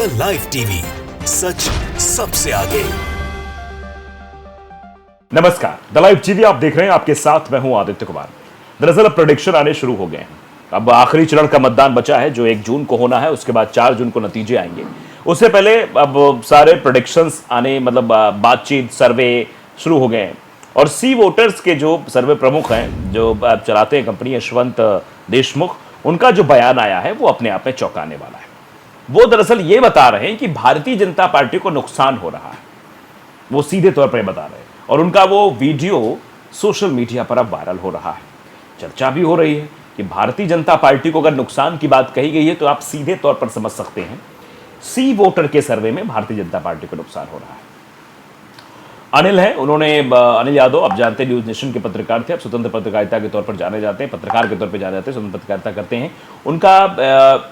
The live TV, सच सबसे आगे। नमस्कार, द लाइव टीवी आप देख रहे हैं, आपके साथ मैं हूं आदित्य कुमार। दरअसल अब प्रेडिक्शन आने शुरू हो गए हैं। अब आखिरी चरण का मतदान बचा है जो 1 जून को होना है, उसके बाद 4 जून को नतीजे आएंगे। उससे पहले अब सारे प्रेडिक्शंस आने, मतलब बातचीत, सर्वे शुरू हो गए हैं। और सी वोटर्स के जो सर्वे प्रमुख हैं, जो चलाते हैं कंपनी, यशवंत देशमुख, उनका जो बयान आया है वो अपने आप में चौंकाने वाला है। वो दरअसल ये बता रहे हैं कि भारतीय जनता पार्टी को नुकसान हो रहा है, वो सीधे तौर पर बता रहे हैं। और उनका वो वीडियो सोशल मीडिया पर अब वायरल हो रहा है। चर्चा भी हो रही है कि भारतीय जनता पार्टी को अगर नुकसान की बात कही गई है तो आप सीधे तौर पर समझ सकते हैं सी वोटर के सर्वे में भारतीय जनता पार्टी को नुकसान हो रहा है। अनिल है, अनिल यादव, आप जानते हैं न्यूज नेशन के पत्रकार थे, अब स्वतंत्र पत्रकारिता के तौर पर जाने जाते हैं, पत्रकार के तौर पर जाने जाते हैं, स्वतंत्र पत्रकारिता करते हैं। उनका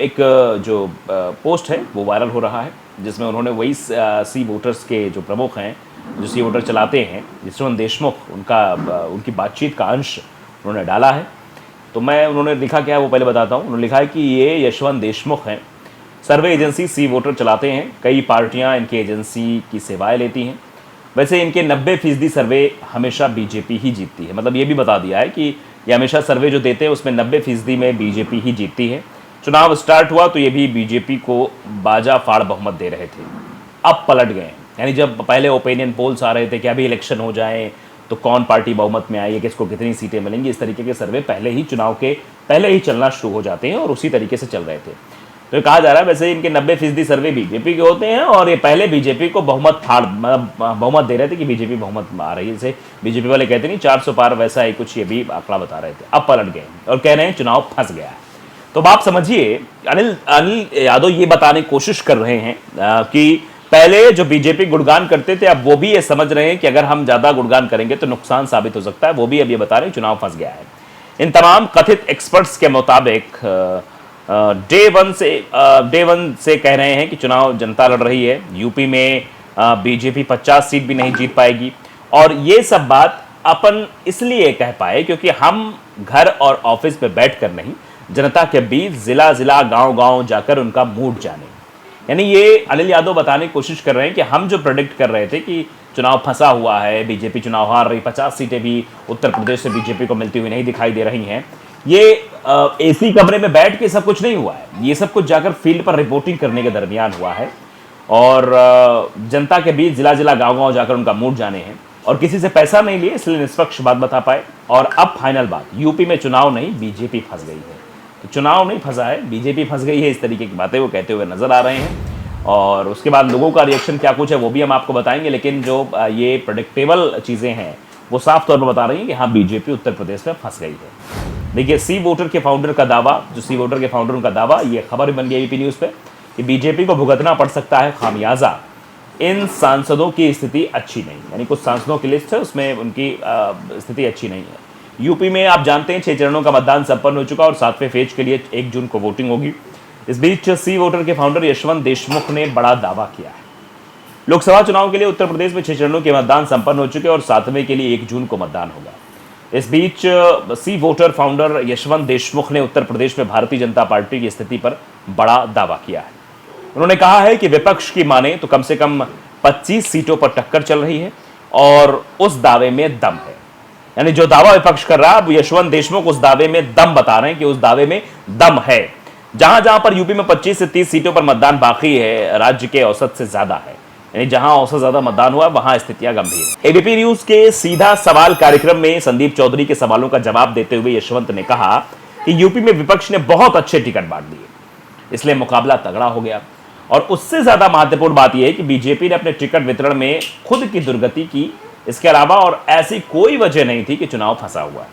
एक जो पोस्ट है वो वायरल हो रहा है, जिसमें उन्होंने वही सी वोटर्स के जो प्रमुख हैं, जो सी वोटर चलाते हैं, यशवंत देशमुख, उनकी बातचीत का अंश उन्होंने डाला है। तो उन्होंने लिखा क्या है वो पहले बताता हूँ। उन्होंने लिखा है कि ये यशवंत देशमुख हैं, सर्वे एजेंसी सी वोटर चलाते हैं, कई पार्टियां इनकी एजेंसी की सेवाएं लेती हैं। वैसे इनके 90% सर्वे हमेशा बीजेपी ही जीतती है। मतलब ये भी बता दिया है कि ये हमेशा सर्वे जो देते हैं उसमें 90% में बीजेपी ही जीतती है। चुनाव स्टार्ट हुआ तो ये भी बीजेपी को बाजा फाड़ बहुमत दे रहे थे, अब पलट गए। यानी जब पहले ओपिनियन पोल्स आ रहे थे कि अभी इलेक्शन हो जाए तो कौन पार्टी बहुमत में आई है, किसको कितनी सीटें मिलेंगी, इस तरीके के सर्वे पहले ही चुनाव के पहले ही चलना शुरू हो जाते हैं और उसी तरीके से चल रहे थे। तो कहा जा रहा है वैसे इनके 90% सर्वे बीजेपी के होते हैं और ये पहले बीजेपी को बहुमत दे रहे थे कि बीजेपी बहुमत आ रही है। जैसे बीजेपी वाले कहते नहीं 400 पार, वैसा ही कुछ ये भी आंकड़ा बता रहे थे। अब पलट गए और कह रहे हैं चुनाव फंस गया है। तो अब आप समझिए, अनिल यादव ये बताने की कोशिश कर रहे हैं कि पहले जो बीजेपी गुणगान करते थे, अब वो भी ये समझ रहे हैं कि अगर हम ज्यादा गुणगान करेंगे तो नुकसान साबित हो सकता है। वो भी अब ये बता रहे हैं चुनाव फंस गया है। इन तमाम कथित एक्सपर्ट्स के मुताबिक डे वन से कह रहे हैं कि चुनाव जनता लड़ रही है। यूपी में बीजेपी 50 सीट भी नहीं जीत पाएगी। और ये सब बात अपन इसलिए कह पाए क्योंकि हम घर और ऑफिस पे बैठकर नहीं, जनता के बीच जिला जिला गांव गांव जाकर उनका मूड जाने। यानी ये अनिल यादव बताने की कोशिश कर रहे हैं कि हम जो प्रेडिक्ट कर रहे थे कि चुनाव फंसा हुआ है, बीजेपी चुनाव हार रही, 50 सीटें भी उत्तर प्रदेश से बीजेपी को मिलती हुई नहीं दिखाई दे रही हैं, ये एसी कमरे में बैठ के सब कुछ नहीं हुआ है। ये सब कुछ जाकर फील्ड पर रिपोर्टिंग करने के दरमियान हुआ है और जनता के बीच जिला जिला गांव गांव जाकर उनका मूड जाने हैं। और किसी से पैसा नहीं लिए, इसलिए निष्पक्ष बात बता पाए। और अब फाइनल बात, यूपी में चुनाव नहीं, बीजेपी फंस गई है। तो चुनाव नहीं फंसा है, बीजेपी फंस गई है, इस तरीके की बातें वो कहते हुए नजर आ रहे हैं। और उसके बाद लोगों का रिएक्शन क्या कुछ है वो भी हम आपको बताएंगे। लेकिन जो ये प्रेडिक्टेबल चीज़ें हैं वो साफ तौर पर बता रही हैं कि हाँ, बीजेपी उत्तर प्रदेश में फंस गई है। देखिए, सी वोटर के फाउंडर का दावा, जो सी वोटर के फाउंडर उनका दावा, ये खबर बन गई एबीपी न्यूज़ पे कि बीजेपी को भुगतना पड़ सकता है खामियाजा। इन सांसदों की स्थिति अच्छी नहीं, यानी कुछ सांसदों की लिस्ट है उसमें उनकी स्थिति अच्छी नहीं है। यूपी में आप जानते हैं 6 चरणों का मतदान संपन्न हो चुका और 7वें फेज के लिए 1 जून को वोटिंग होगी। इस बीच सी वोटर के फाउंडर यशवंत देशमुख ने बड़ा दावा किया है। लोकसभा चुनाव के लिए उत्तर प्रदेश में 6 चरणों के मतदान संपन्न हो चुके और 7वें के लिए 1 जून को मतदान होगा। इस बीच सी वोटर फाउंडर यशवंत देशमुख ने उत्तर प्रदेश में भारतीय जनता पार्टी की स्थिति पर बड़ा दावा किया है। उन्होंने कहा है कि विपक्ष की माने तो कम से कम 25 सीटों पर टक्कर चल रही है और उस दावे में दम है। यानी जो दावा विपक्ष कर रहा है, अब यशवंत देशमुख उस दावे में दम बता रहे हैं कि उस दावे में दम है। जहां जहां पर यूपी में 25 से 30 सीटों पर मतदान बाकी है, राज्य के औसत से ज्यादा है, यानी जहां औसत ज्यादा मतदान हुआ वहां स्थितियां गंभीर है। एबीपी न्यूज के सीधा सवाल कार्यक्रम में संदीप चौधरी के सवालों का जवाब देते हुए यशवंत ने कहा कि यूपी में विपक्ष ने बहुत अच्छे टिकट बांट दिए, इसलिए मुकाबला तगड़ा हो गया। और उससे ज्यादा महत्वपूर्ण बात यह है कि बीजेपी ने अपने टिकट वितरण में खुद की दुर्गति की। इसके अलावा और ऐसी कोई वजह नहीं थी कि चुनाव फंसा हुआ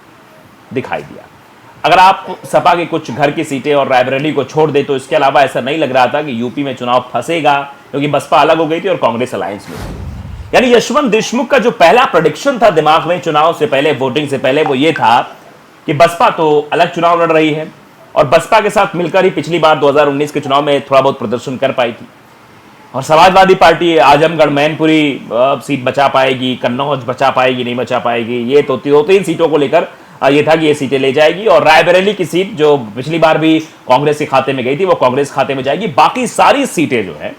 दिखाई दिया। अगर आप सपा की कुछ घर की सीटें और रायबरेली को छोड़ दे तो इसके अलावा ऐसा नहीं लग रहा था कि यूपी में चुनाव फंसेगा, क्योंकि बसपा अलग हो गई थी और कांग्रेस अलायंस में थी। यानी यशवंत देशमुख का जो पहला प्रेडिक्शन था दिमाग में चुनाव से पहले, वोटिंग से पहले, वो ये था कि बसपा तो अलग चुनाव लड़ रही है और बसपा के साथ मिलकर ही पिछली बार 2019 के चुनाव में थोड़ा बहुत प्रदर्शन कर पाई थी। और समाजवादी पार्टी आजमगढ़ मैनपुरी सीट बचा पाएगी, कन्नौज बचा पाएगी, नहीं बचा पाएगी, ये तो 3 सीटों को लेकर ये था कि ये सीटें ले जाएगी। और रायबरेली की सीट जो पिछली बार भी कांग्रेस के खाते में गई थी वो कांग्रेस खाते में जाएगी। बाकी सारी सीटें जो है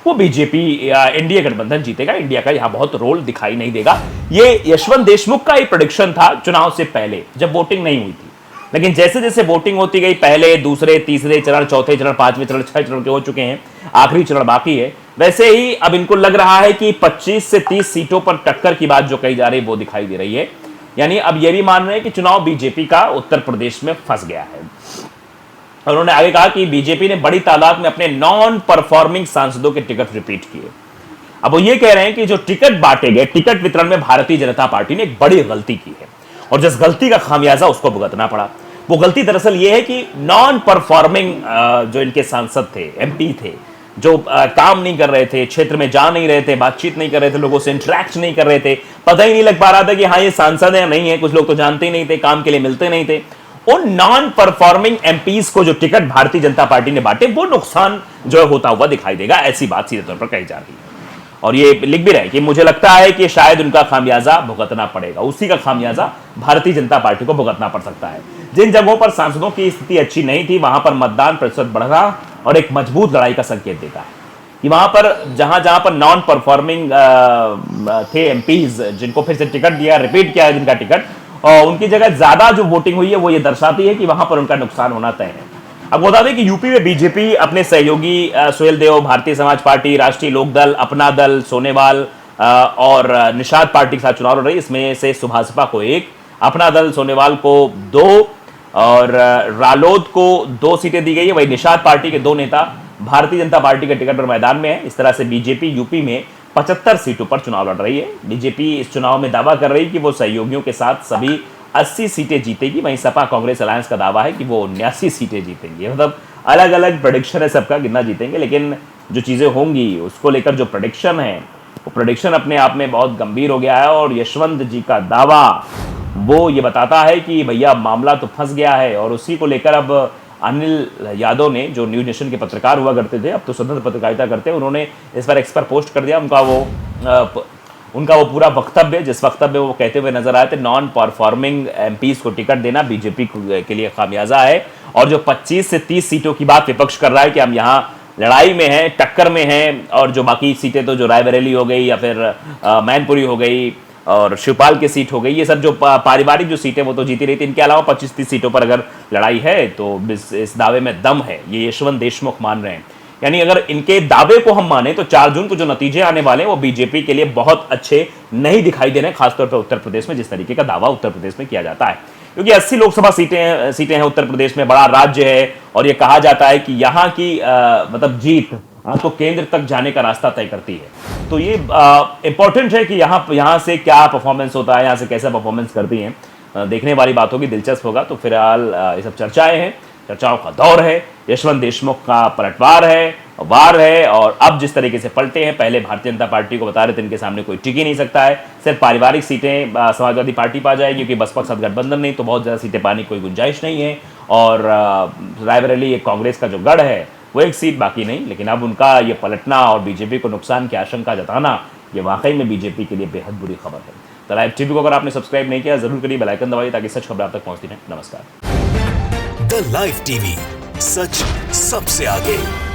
वो बीजेपी या एनडीए गठबंधन जीतेगा। इंडिया का यहां बहुत रोल दिखाई नहीं देगा। ये यशवंत देशमुख का ही प्रेडिक्शन था चुनाव से पहले, जब वोटिंग नहीं हुई थी। लेकिन जैसे जैसे वोटिंग होती गई, पहले, दूसरे, तीसरे चरण, चौथे चरण, पांचवें चरण, 6 चरण के हो चुके हैं, आखिरी चरण बाकी है, वैसे ही अब इनको लग रहा है कि 25 से 30 सीटों पर टक्कर की बात जो कही जा रही है वो दिखाई दे रही है। यानी अब ये भी मान रहे हैं कि चुनाव बीजेपी का उत्तर प्रदेश में फंस गया है। और उन्होंने आगे कहा कि बीजेपी ने बड़ी तादाद में अपने नॉन परफॉर्मिंग सांसदों के टिकट रिपीट किए। अब वो ये कह रहे हैं कि जो टिकट बांटे गए, टिकट वितरण में भारतीय जनता पार्टी ने एक बड़ी गलती की है और जिस गलती का खामियाजा उसको भुगतना पड़ा। वो गलती दरअसल ये है कि नॉन परफॉर्मिंग जो इनके सांसद थे, एमपी थे, जो काम नहीं कर रहे थे, क्षेत्र में जा नहीं रहे थे, बातचीत नहीं कर रहे थे, लोगों से इंटरेक्ट नहीं कर रहे थे, पता ही नहीं लग पा रहा था कि हाँ ये सांसद है या नहीं है, कुछ लोग तो जानते ही नहीं थे, काम के लिए मिलते नहीं थे। उन नॉन परफॉर्मिंग एमपीज को जो टिकट भारतीय जनता पार्टी ने बांटे, वो नुकसान जो होता हुआ दिखाई देगा, ऐसी बात सीधे तौर पर कही जा रही है। और ये लिख भी रहे कि मुझे लगता है कि शायद उनका खामियाजा भुगतना पड़ेगा, उसी का खामियाजा भारतीय जनता पार्टी को भुगतना पड़ सकता है। जिन जगहों पर सांसदों की स्थिति अच्छी नहीं थी, वहां पर मतदान प्रतिशत बढ़ रहा और एक मजबूत लड़ाई का संकेत देता है कि वहां पर जहां जहां पर नॉन परफॉर्मिंग थे एमपीज, जिनको फिर से टिकट दिया, रिपीट किया जिनका टिकट, और उनकी जगह ज्यादा जो वोटिंग हुई है वो ये दर्शाती है कि वहां पर उनका नुकसान होना तय है। अब बता दें कि यूपी में बीजेपी अपने सहयोगी सुहेल देव, भारतीय समाज पार्टी, राष्ट्रीय लोकदल, अपना दल, सोनेवाल और निषाद पार्टी के साथ चुनाव लड़ रही है। इसमें से सुभाषपा को 1, अपना दल सोनेवाल को 2 और रालोद को 2 सीटें दी गई है। वही निषाद पार्टी के 2 नेता भारतीय जनता पार्टी के टिकट पर मैदान में है। इस तरह से बीजेपी यूपी में 75 सीटों पर चुनाव लड़ रही है। बीजेपी इस चुनाव में दावा कर रही है कि वो सहयोगियों के साथ सभी 80 सीटें जीतेगी। वहीं सपा कांग्रेस अलायंस का दावा है कि वो 79 सीटें जीतेंगी। मतलब अलग अलग प्रेडिक्शन है सबका, कितना जीतेंगे, लेकिन जो चीजें होंगी उसको लेकर जो प्रेडिक्शन है, वो प्रेडिक्शन अपने आप में बहुत गंभीर हो गया है। और यशवंत जी का दावा वो ये बताता है कि भैया मामला तो फंस गया है। और उसी को लेकर अब अनिल यादव ने, जो न्यूज नेशन के पत्रकार हुआ करते थे, अब तो स्वतंत्र पत्रकारिता करते हैं, उन्होंने इस पर एक्स पर पोस्ट कर दिया उनका वो पूरा वक्तव्य, जिस वक्तव्य वो कहते हुए नजर आए थे नॉन परफॉर्मिंग एमपीज को टिकट देना बीजेपी के लिए खामियाजा है। और जो 25 से 30 सीटों की बात विपक्ष कर रहा है कि हम यहाँ लड़ाई में हैं, टक्कर में हैं, और जो बाकी सीटें तो जो रायबरेली हो गई या फिर मैनपुरी हो गई और शिवपाल की सीट हो गई, ये सब जो पारिवारिक जो सीटें वो तो जीती रही थी। इनके अलावा 25-30 सीटों पर अगर लड़ाई है तो इस दावे में दम है, ये यशवंत देशमुख मान रहे हैं। यानी अगर इनके दावे को हम माने तो 4 जून को जो नतीजे आने वाले हैं वो बीजेपी के लिए बहुत अच्छे नहीं दिखाई दे रहे हैं, खासतौर पर उत्तर प्रदेश में जिस तरीके का दावा उत्तर प्रदेश में किया जाता है। क्योंकि 80 लोकसभा सीटें हैं उत्तर प्रदेश में, बड़ा राज्य है, और ये कहा जाता है कि यहाँ की मतलब जीत तो केंद्र तक जाने का रास्ता तय करती है। तो ये इंपॉर्टेंट है कि यहाँ से क्या परफॉर्मेंस होता है, यहाँ से कैसा परफॉर्मेंस करती हैं, देखने वाली बात होगी, दिलचस्प होगा। तो फिलहाल ये सब चर्चाएं हैं, चर्चाओं का दौर है, यशवंत देशमुख का पलटवार है, वार है। और अब जिस तरीके से पलटे हैं, पहले भारतीय जनता पार्टी को बता रहे थे इनके सामने कोई टिक ही नहीं सकता है, सिर्फ पारिवारिक सीटें समाजवादी पार्टी पा जाएगी, क्योंकि बसपा के साथ गठबंधन नहीं, तो बहुत ज़्यादा सीटें पाने की कोई गुंजाइश नहीं है। और रायबरेली एक कांग्रेस का जो गढ़ है वो 1 सीट बाकी नहीं। लेकिन अब उनका ये पलटना और बीजेपी को नुकसान की आशंका जताना, ये वाकई में बीजेपी के लिए बेहद बुरी खबर है। तो लाइव टीवी को अगर आपने सब्सक्राइब नहीं किया जरूर करिए, बेल आइकन दबाइए ताकि सच खबर आप तक पहुंचती रहे। नमस्कार। द लाइव टीवी, सच सबसे आगे।